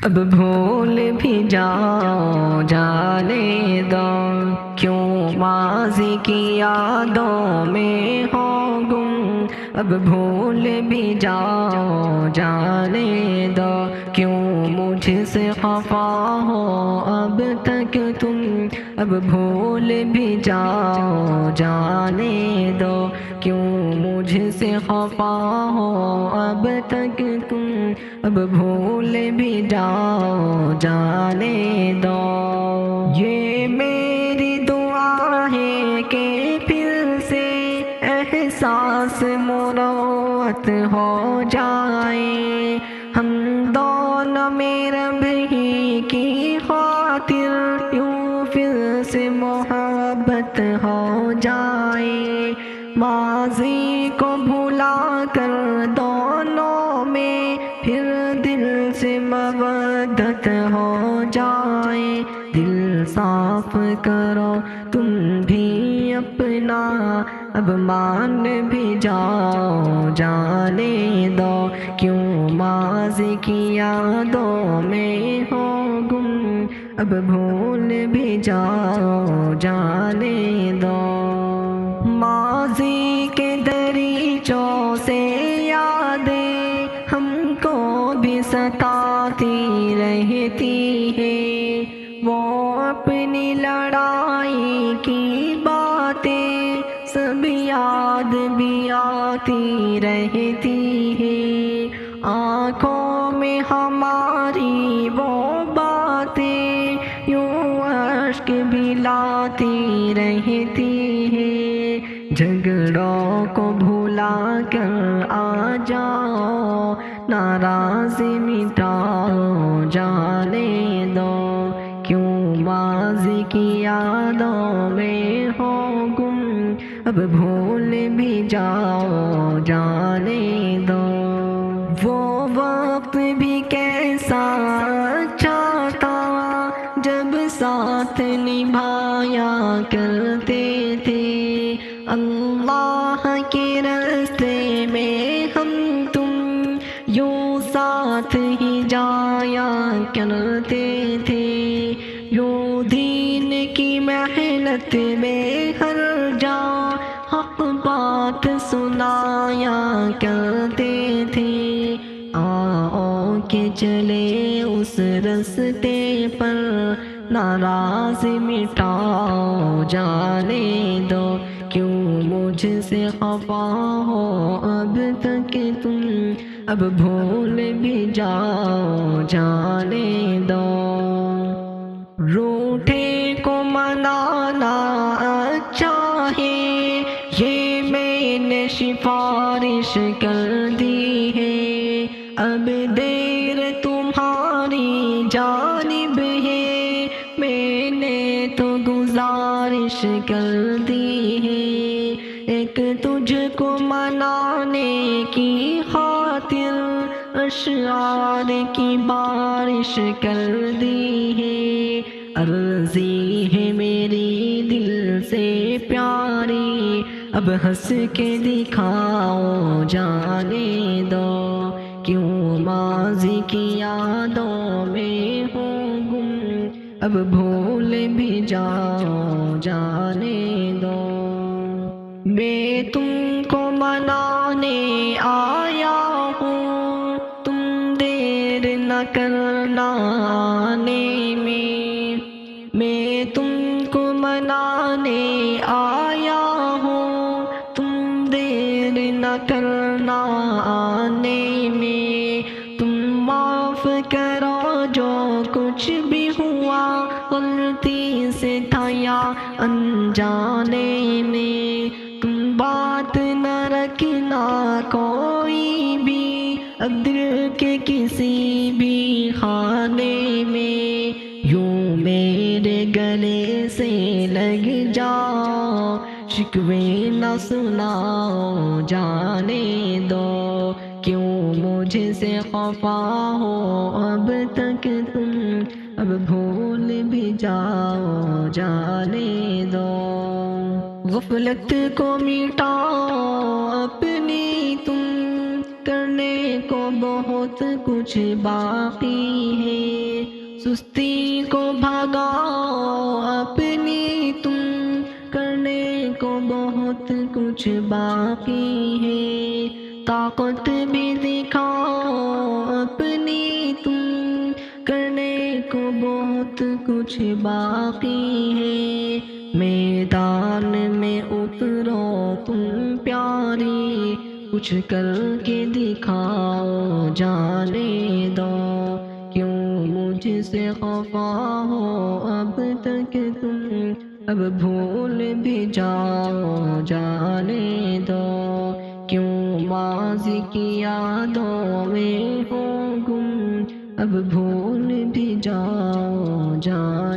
اب بھول بھی جاؤ جانے دو، کیوں ماضی کی یادوں میں ہو گم، اب بھول بھی جاؤ جانے دو، کیوں مجھ سے خفا ہو اب تک تم، اب بھول بھی جاؤ جانے دو، کیوں مجھ سے خفا ہو اب تک تم، اب بھول بھی جاؤ جانے دو۔ یہ میری دعا ہے کہ پھر سے احساس مروت ہو جائے، ہم دونوں میں رب ہی کی خاطر یوں پھر سے محبت ہو جائے، ماضی کو بھلا کر دونوں میں پھر دل سے مودت ہو جائے، دل صاف کرو تم بھی اپنا، اب مان بھی جاؤ جانے دو، کیوں ماضی کی یادوں میں ہو گم، اب بھول بھی جاؤ جانے دو۔ ماضی کے دریچوں سے یادیں ہم کو بھی ستاتی رہتی ہے، وہ اپنی لڑائی کی باتیں سب یاد بھی آتی رہتی ہے، آنکھوں میں ہماری وہ باتیں یوں اشک بھی لاتی رہتی ہے، جھگڑوں کو بھلا کر آ جاؤ، ناراضی مٹاؤ جانے دو، کیوں ماضی کی یادوں میں ہو گم، اب بھول بھی جاؤ جانے دو۔ وہ وقت بھی کیسا اچھا تھا جب ساتھ نبھایا کرتے تھے، اللہ کے راستے میں ہم تم یوں ساتھ ہی جایا کرتے تھے، یوں دین کی محنت میں ہر جا حق بات سنایا کرتے تھے، آؤ کہ چلے اس راستے پر، ناراضی مٹاؤ جانے دو، کیوں مجھ سے خفا ہو اب تک تم، اب بھول بھی جاؤ جانے دو۔ روٹھے کو منانا اچھا ہے یہ میں نے سفارش کر دی ہے، اب دیر تمہاری جانب ہے میں نے تو گزارش کر دی ہے، ایک تجھ کو منانے کی خاطر اشعار کی بارش کر دی ہے، عرضی ہے میری دل سے پیاری، اب ہنس کے دکھاؤ جانے دو، کیوں ماضی کی یادوں میں ہو گم، اب بھول بھی جاؤ جانے دو۔ میں تم کو منانے آیا ہوں، تم دیر نہ کرنا آنے میں تم کو منانے آیا ہوں، تم دیر نہ کرنا آنے میں، تم معاف کرو جو کچھ بھی ہوا غلطی سے تھا یا انجانے میں، تم بات نہ رکھنا کوئی بھی اب دل کے کسی بھی خانے میں، یوں میرے گلے سے لگ جاؤ، شکوے نہ سناؤ جانے دو، کیوں مجھ سے خفا ہو اب تک تم، اب بھول بھی جاؤ جانے دو۔ غفلت کو مٹاؤ اپنی تم، کرنے کو بہت کچھ باقی ہے، سستی کو بھگاؤ اپنی تم، کرنے کو بہت کچھ باقی ہے، طاقت بھی دکھاؤ اپنی تم، کرنے کو بہت کچھ باقی ہے، میدان میں اترو تم پیاری، کچھ کر کے دکھاؤ جانے دو، کیوں مجھ سے خفا ہو اب تک تم، اب بھول بھی جاؤ جانے دو، کیوں ماضی کی یادوں میں ہو گم، اب بھول بھی جاؤ جانے